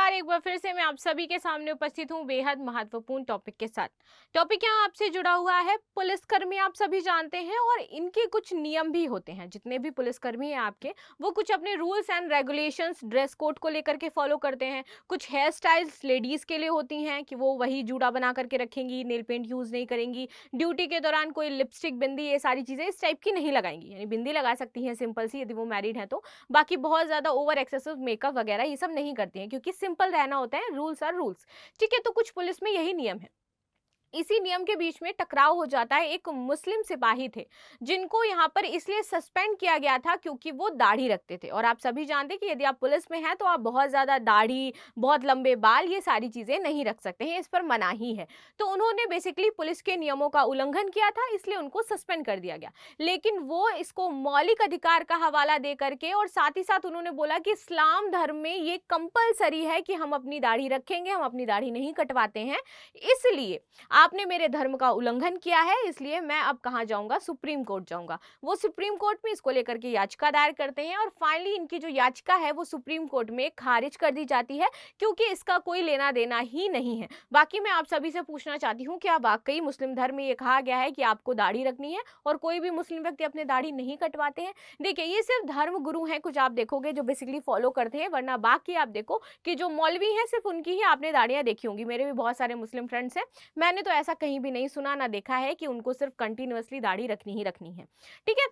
नमस्कार। एक बार फिर से मैं आप सभी के सामने उपस्थित हूँ बेहद महत्वपूर्ण टॉपिक के साथ। टॉपिक यहाँ आपसे जुड़ा हुआ है पुलिसकर्मी, आप सभी जानते हैं और इनके कुछ नियम भी होते हैं। जितने भी पुलिसकर्मी हैं आपके, वो कुछ अपने rules and regulations dress code को लेकर के फॉलो करते हैं। कुछ हेयर स्टाइल्स लेडीज के लिए होती हैं कि वो वही जूड़ा बना करके रखेंगी, नेल पेंट यूज नहीं करेंगी, ड्यूटी के दौरान कोई लिपस्टिक, बिंदी, ये सारी चीजें इस टाइप की नहीं लगाएंगी। यानी बिंदी लगा सकती हैं सिंपल सी यदि वो मैरिड है तो, बाकी बहुत ज्यादा ओवर एक्सेसिव मेकअप वगैरह ये सब नहीं करती हैं, क्योंकि सिंपल रहना होता है, रूल्स आर रूल्स। ठीक है, तो कुछ पुलिस में यही नियम है। इसी नियम के बीच में टकराव हो जाता है। एक मुस्लिम सिपाही थे जिनको यहाँ पर इसलिए सस्पेंड किया गया था क्योंकि वो दाढ़ी रखते थे। और आप सभी जानते हैं कि यदि आप पुलिस में हैं तो आप बहुत ज्यादा दाढ़ी, बहुत लंबे बाल, ये सारी चीजें नहीं रख सकते हैं, इस पर मनाही है। तो उन्होंने बेसिकली पुलिस के नियमों का उल्लंघन किया था, इसलिए उनको सस्पेंड कर दिया गया। लेकिन वो इसको मौलिक अधिकार का हवाला दे करके और साथ ही साथ उन्होंने बोला कि इस्लाम धर्म में ये कंपलसरी है कि हम अपनी दाढ़ी रखेंगे, हम अपनी दाढ़ी नहीं कटवाते हैं, इसलिए आपने मेरे धर्म का उल्लंघन किया है, इसलिए मैं अब कहां जाऊंगा, सुप्रीम कोर्ट जाऊंगा। वो सुप्रीम कोर्ट में इसको लेकर के याचिका दायर करते हैं और फाइनली इनकी जो याचिका है वो सुप्रीम कोर्ट में खारिज कर दी जाती है, क्योंकि इसका कोई लेना देना ही नहीं है। बाकी मैं आप सभी से पूछना चाहती हूँ, क्या वाकई मुस्लिम धर्म में ये कहा गया है कि आपको दाढ़ी रखनी है और कोई भी मुस्लिम व्यक्ति अपने दाढ़ी नहीं कटवाते हैं? देखिए, ये सिर्फ धर्म गुरु हैं कुछ आप देखोगे जो बेसिकली फॉलो करते हैं, वरना बाकी आप देखो कि जो मौलवी हैं सिर्फ उनकी ही आपने दाढ़ियां देखी होंगी। मेरे भी बहुत सारे मुस्लिम फ्रेंड्स हैं, मैंने तो ऐसा कहीं भी नहीं सुना ना देखा है कि उनको सिर्फ कंटिन्यूअसली दाढ़ी रखनी ही रखनी है। ठीक है,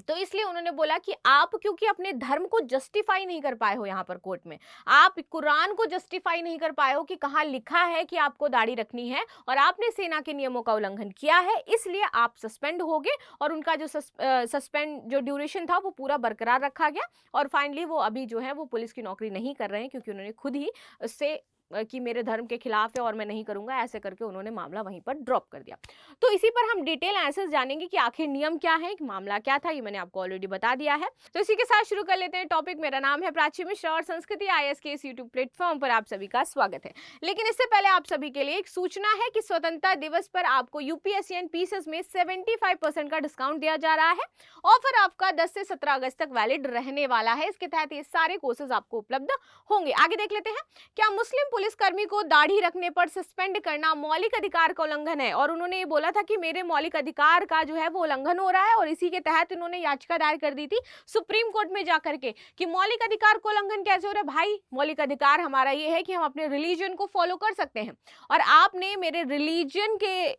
तो इसलिए उन्होंने बोला कि आप क्योंकि अपने धर्म को जस्टिफाई नहीं कर पाए हो यहाँ पर कोर्ट में, आप कुरान को जस्टिफाई नहीं कर पाए हो कि कहाँ लिखा है कि आपको दाढ़ी रखनी है, और आपने सेना के नियमों का उल्लंघन किया है, इसलिए आप सस्पेंड हो गए। और उनका जो सस्पेंड जो ड्यूरेशन था वो पूरा बरकरार रखा गया। और फाइनली वो अभी जो है वो पुलिस की नौकरी नहीं कर रहे हैं, क्योंकि उन्होंने खुद ही उससे कि मेरे धर्म के खिलाफ है और मैं नहीं करूंगा, ऐसे करके उन्होंने मामला वहीं पर ड्रॉप कर दिया। तो इसी पर हम डिटेल आंसर्स जानेंगे कि आखिर नियम क्या है, मामला क्या था, ये मैंने आपको ऑलरेडी बता दिया है। तो इसी के साथ शुरू कर लेते हैं टॉपिक। मेरा नाम है प्राची मिश्रा और संस्कृति IAS के इस यूट्यूब प्लेटफॉर्म पर आप सभी का स्वागत है। लेकिन इससे पहले आप सभी के लिए एक सूचना है कि स्वतंत्रता दिवस पर आपको UPSC एंड पीसीएस में 75% का डिस्काउंट दिया जा रहा है। ऑफर आपका 10 से 17 अगस्त तक वैलिड रहने वाला है। इसके तहत ये सारे कोर्सेज आपको उपलब्ध होंगे। आगे देख लेते हैं, क्या मुस्लिम पुलिसकर्मी को दाढ़ी रखने पर सस्पेंड करना मौलिक अधिकार का उल्लंघन है? और उन्होंने ये बोला था कि मेरे मौलिक अधिकार का जो है वो उल्लंघन हो रहा है, और इसी के तहत उन्होंने याचिका दायर कर दी थी सुप्रीम कोर्ट में जाकर के कि मौलिक अधिकार को उल्लंघन कैसे हो रहा है। भाई, मौलिक अधिकार हमारा ये है कि हम अपने रिलीजन को फॉलो कर सकते हैं, और आपने मेरे रिलीजन के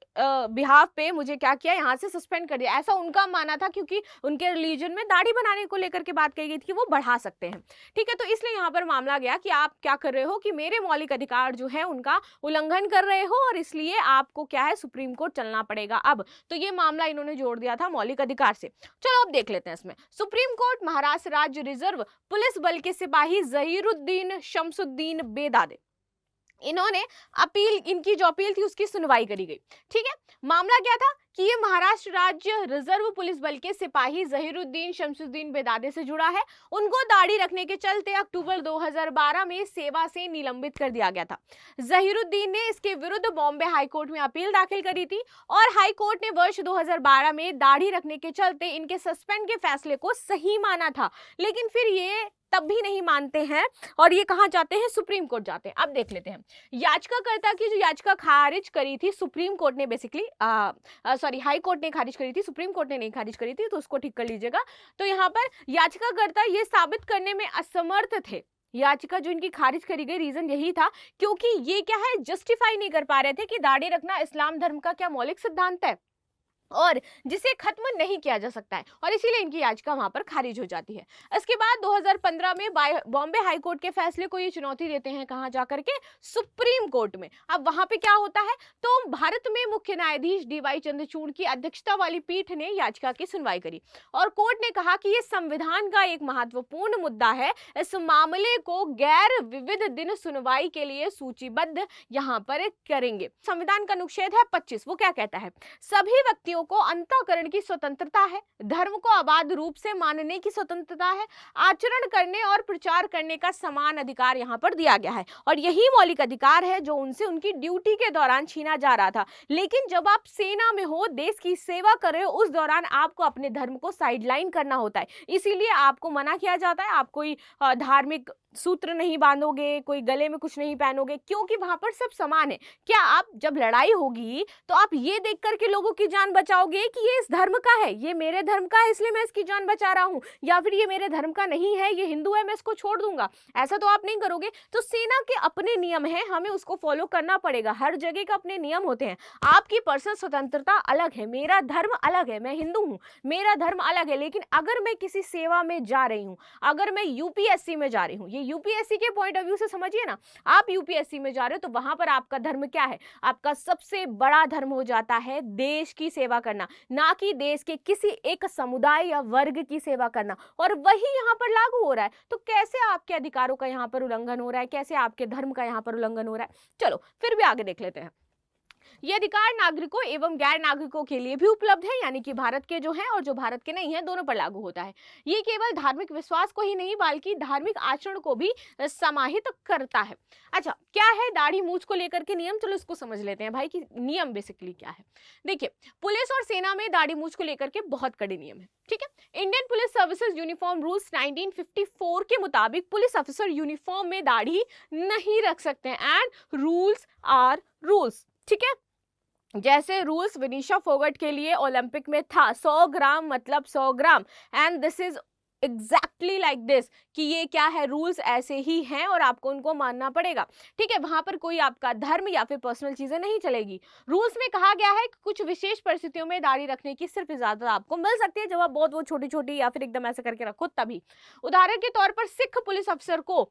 बिहाफ पे मुझे क्या किया, यहाँ से सस्पेंड कर दिया। ऐसा उनका मानना था, क्योंकि उनके रिलीजन में दाढ़ी बनाने को लेकर के बात कही गई थी कि वो बढ़ा सकते हैं। ठीक है, तो इसलिए यहाँ पर मामला गया कि आप क्या कर रहे हो कि मेरे मौलिक अधिकार जो है उनका उल्लंघन कर रहे हो, और इसलिए आपको क्या है, सुप्रीम कोर्ट चलना पड़ेगा अब। तो ये मामला इन्होंने जोड़ दिया था मौलिक अधिकार से। चलो अब देख लेते हैं इसमें। सुप्रीम कोर्ट महाराष्ट्र राज्य रिजर्व पुलिस बल के सिपाही जहीरुद्दीन शमसुद्दीन बेदादे, इन्होंने अपील, इनकी जो अपील थी उसकी सुनवाई करी गई। ठीक है, मामला क्या था कि ये महाराष्ट्र राज्य रिजर्व पुलिस बल के सिपाही जहीरुद्दीन शमसुद्दीन बेदादे से जुड़ा है। उनको दाढ़ी रखने के चलते अक्टूबर 2012 में सेवा से निलंबित कर दिया गया था। जहीरुद्दीन ने इसके विरुद्ध बॉम्बे हाईकोर्ट में अपील दाखिल करी थी, और हाईकोर्ट ने वर्ष 2012 में दाढ़ी रखने के चलते इनके सस्पेंड के फैसले को सही माना था। लेकिन फिर ये तब भी नहीं मानते हैं, और ये कहां जाते हैं, सुप्रीम कोर्ट जाते हैं। अब देख लेते हैं, याचिकाकर्ता की जो याचिका खारिज करी थी सुप्रीम कोर्ट ने, बेसिकली हाई कोर्ट ने खारिज करी थी, सुप्रीम कोर्ट ने नहीं खारिज करी थी, तो उसको ठीक कर लीजिएगा। तो यहाँ पर याचिकाकर्ता ये साबित करने में असमर्थ थे, याचिका जो इनकी खारिज करी गई, रीजन यही था क्योंकि ये क्या है, जस्टिफाई नहीं कर पा रहे थे कि दाढ़ी रखना इस्लाम धर्म का क्या मौलिक सिद्धांत है और जिसे खत्म नहीं किया जा सकता है, और इसीलिए इनकी याचिका वहां पर खारिज हो जाती है। इसके बाद 2015 में बॉम्बे हाई कोर्ट के फैसले को ये चुनौती देते हैं, कहां जाकर के, सुप्रीम कोर्ट में। अब वहां पे क्या होता है, तो भारत में मुख्य न्यायाधीश DY चंद्रचूड़ की अध्यक्षता वाली पीठ ने याचिका की सुनवाई करी, और कोर्ट ने कहा कि ये संविधान का एक महत्वपूर्ण मुद्दा है, इस मामले को गैर विविध दिन सुनवाई के लिए सूचीबद्ध यहाँ पर करेंगे। संविधान का अनुच्छेद है 25, वो क्या कहता है, सभी व्यक्तियों को अंतःकरण की स्वतंत्रता है, धर्म को अबाध रूप से मानने की स्वतंत्रता है, आचरण करने और प्रचार करने का समान अधिकार यहाँ पर दिया गया है, और यही मौलिक अधिकार है जो उनसे उनकी ड्यूटी के दौरान छीना जा रहा था। लेकिन जब आप सेना में हो, देश की सेवा कर रहे हो, उस दौरान आपको अपने धर्म को साइडलाइन करना होता है, इसीलिए आपको मना किया जाता है। आप कोई धार्मिक सूत्र नहीं बांधोगे, कोई गले में कुछ नहीं पहनोगे, क्योंकि वहां पर सब समान है। क्या आप जब लड़ाई होगी तो आप ये देख करके लोगों की जान बचाओगे कि ये इस धर्म का है, ये मेरे धर्म का है इसलिए मैं इसकी जान बचा रहा हूं, या फिर ये मेरे धर्म का नहीं है, ये हिंदू है मैं इसको छोड़ दूंगा? ऐसा तो आप नहीं करोगे। तो सेना के अपने नियम है, हमें उसको फॉलो करना पड़ेगा। हर जगह का अपने नियम होते हैं। आपकी पर्सनल स्वतंत्रता अलग है, मेरा धर्म अलग है, मैं हिंदू हूं, मेरा धर्म अलग है। लेकिन अगर मैं किसी सेवा में जा रही हूं, अगर मैं यूपीएससी में जा रही हूं, ये यूपीएससी के पॉइंट ऑफ व्यू से समझिए ना, आप यूपीएससी में जा रहे हो तो वहां पर आपका धर्म क्या है? आपका सबसे बड़ा धर्म हो जाता है देश की सेवा करना, ना कि देश के किसी एक समुदाय या वर्ग की सेवा करना। और वही यहाँ पर लागू हो रहा है। तो कैसे आपके अधिकारों का यहाँ पर उल्लंघन हो रहा है, कैसे आपके धर्म का यहाँ पर उल्लंघन हो रहा है? चलो फिर भी आगे देख लेते हैं। ये अधिकार नागरिकों एवं गैर नागरिकों के लिए भी उपलब्ध है, यानी कि भारत के जो हैं और जो भारत के नहीं हैं दोनों पर लागू होता है। ये केवल धार्मिक विश्वास को ही नहीं बल्कि धार्मिक आचरण को भी समाहित करता है। अच्छा, क्या है दाढ़ी मूंछ को लेकर के नियम? चलो इसको समझ लेते हैं भाई कि नियम बेसिकली क्या है। देखिए, पुलिस और सेना में दाढ़ी मूंछ को लेकर के बहुत कड़े नियम है, ठीक है। Indian police services uniform rules 1954 के मुताबिक पुलिस अफसर यूनिफॉर्म में दाढ़ी नहीं रख सकते हैं। एंड रूल्स आर रूल्स, ठीक है। जैसे रूल्स विनीशा फोगट के लिए ओलंपिक में था 100 ग्राम मतलब 100 gram, and this is exactly like this, कि ये क्या है, रूल्स ऐसे ही हैं और आपको उनको मानना पड़ेगा, ठीक है। वहां पर कोई आपका धर्म या फिर पर्सनल चीजें नहीं चलेगी। रूल्स में कहा गया है कि कुछ विशेष परिस्थितियों में दाढ़ी रखने की सिर्फ इजाजत आपको मिल सकती है, जब आप बहुत वो छोटी छोटी या फिर एकदम ऐसे करके रखो तभी। उदाहरण के तौर पर सिख पुलिस अफसर को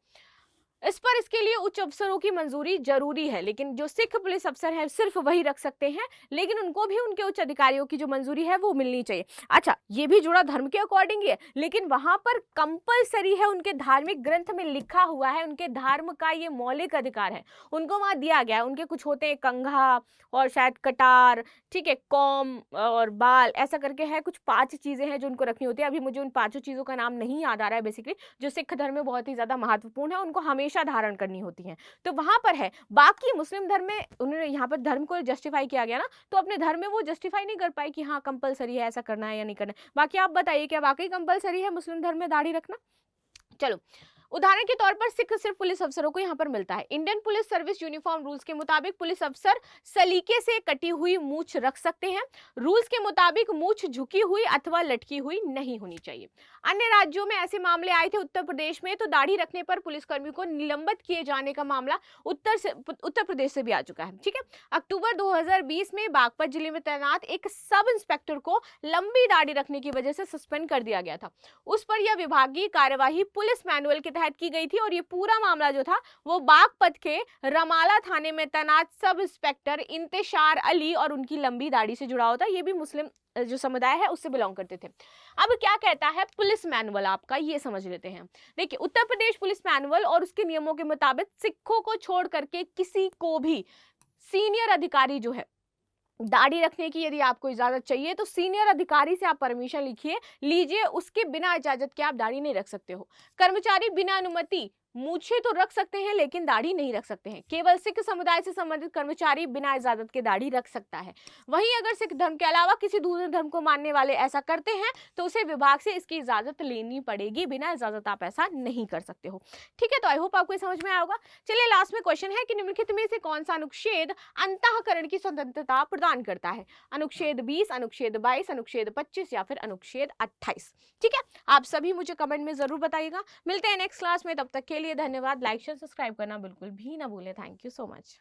इस पर इसके लिए उच्च अफसरों की मंजूरी जरूरी है, लेकिन जो सिख पुलिस अफसर है सिर्फ वही रख सकते हैं, लेकिन उनको भी उनके उच्च अधिकारियों की जो मंजूरी है वो मिलनी चाहिए। अच्छा, ये भी जुड़ा धर्म के अकॉर्डिंग है, लेकिन वहां पर कंपलसरी है, उनके धार्मिक ग्रंथ में लिखा हुआ है, उनके धर्म का ये मौलिक अधिकार है, उनको वहां दिया गया है। उनके कुछ होते हैं कंघा और शायद कटार, ठीक है, कॉम और बाल, ऐसा करके है कुछ 5 चीजें हैं जो उनको रखनी होती है। अभी मुझे उन 5 चीजों का नाम नहीं याद आ रहा है बेसिकली, जो सिख धर्म में बहुत ही ज्यादा महत्वपूर्ण है, उनको हमेशा धारण करनी होती हैं। तो वहां पर है। बाकी मुस्लिम धर्म में उन्होंने यहाँ पर धर्म को जस्टिफाई किया गया ना, तो अपने धर्म में वो जस्टिफाई नहीं कर पाए कि हाँ कंपलसरी है, ऐसा करना है या नहीं करना है। बाकी आप बताइए क्या वाकई कंपलसरी है मुस्लिम धर्म में दाढ़ी रखना? चलो, उदाहरण के तौर पर सिख सिर्फ पुलिस अफसरों को यहाँ पर मिलता है। Indian police service uniform rules के मुताबिक पुलिस अफसर सलीके से कटी हुई मूछ रख सकते हैं। रूल्स के मुताबिक मूछ झुकी हुई अथवा लटकी हुई नहीं होनी चाहिए। अन्य राज्यों में ऐसे मामले आए थे। उत्तर प्रदेश में तो दाढ़ी रखने पर पुलिसकर्मी को निलंबित किए जाने का मामला उत्तर प्रदेश से भी आ चुका है, ठीक है। अक्टूबर 2020 में बागपत जिले में तैनात एक सब इंस्पेक्टर को लंबी दाढ़ी रखने की वजह से सस्पेंड कर दिया गया था। उस पर यह विभागीय कार्यवाही पुलिस मैनुअल के तहत की गई थी, और ये पूरा मामला जो था वो बागपत के रमाला थाने में तैनात सब इंस्पेक्टर इंतशार अली और उनकी लंबी दाढ़ी से जुड़ा होता। ये भी मुस्लिम जो समुदाय है उससे बिलोंग करते थे। अब क्या कहता है पुलिस मैनुअल आपका, ये समझ लेते हैं। देखिए, उत्तर प्रदेश पुलिस मैनुअल और उसके नियमों के मुताबिक सिखों को छोड़ करके किसी को भी सीनियर अधिकारी जो है दाढ़ी रखने की यदि आपको इजाजत चाहिए तो सीनियर अधिकारी से आप परमिशन लीजिए, उसके बिना इजाजत के आप दाढ़ी नहीं रख सकते हो। कर्मचारी बिना अनुमति मूछें तो रख सकते हैं लेकिन दाढ़ी नहीं रख सकते हैं। केवल सिख समुदाय से संबंधित कर्मचारी बिना इजाजत के दाढ़ी रख सकता है। वहीं अगर सिख धर्म के अलावा किसी दूसरे धर्म को मानने वाले ऐसा करते हैं तो उसे विभाग से इसकी इजाजत लेनी पड़ेगी, बिना इजाजत आप ऐसा नहीं कर सकते हो, ठीक है। तो आई होप आपको ये समझ में आया होगा। चलिए लास्ट में क्वेश्चन है कि निम्नलिखित में से कौन सा अनुच्छेद अंतःकरण की स्वतंत्रता प्रदान करता है? अनुच्छेद 20, अनुच्छेद 22, अनुच्छेद 25 या फिर अनुच्छेद 28, ठीक है। आप सभी मुझे कमेंट में जरूर बताइएगा। मिलते हैं नेक्स्ट क्लास में, तब तक के लिए धन्यवाद। लाइक शेयर सब्सक्राइब करना बिल्कुल भी ना भूलें। Thank you so much.